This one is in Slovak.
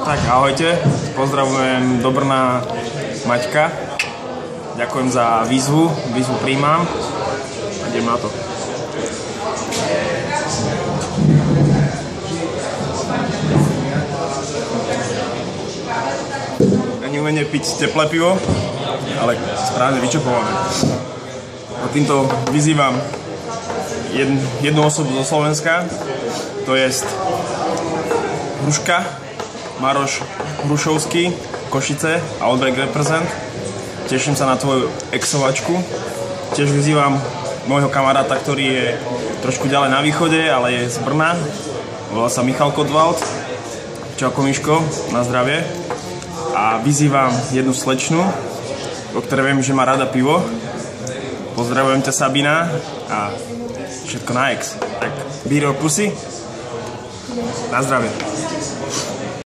Tak ahojte, pozdravujem do Brna Maťka. Ďakujem za výzvu príjmam a idem na to. Ani umenie piť teplé pivo, ale správne vyčopované. A týmto vyzývam jednu osobu zo Slovenska, to jest Hruška, Maroš Hrušovský, Košice a Outbreak Represent. Teším sa na tvoju exovačku. Tiež vyzývam môjho kamaráta, ktorý je trošku ďalej na východe, ale je z Brna. Volá sa Michal Kotwald. Čauko Miško, na zdravie. A vyzývam jednu slečnu, o ktorej viem, že má rada pivo. Pozdravujem ťa, Sabina, a všetko na ex. Tak, beer or pussy? Na zdravie.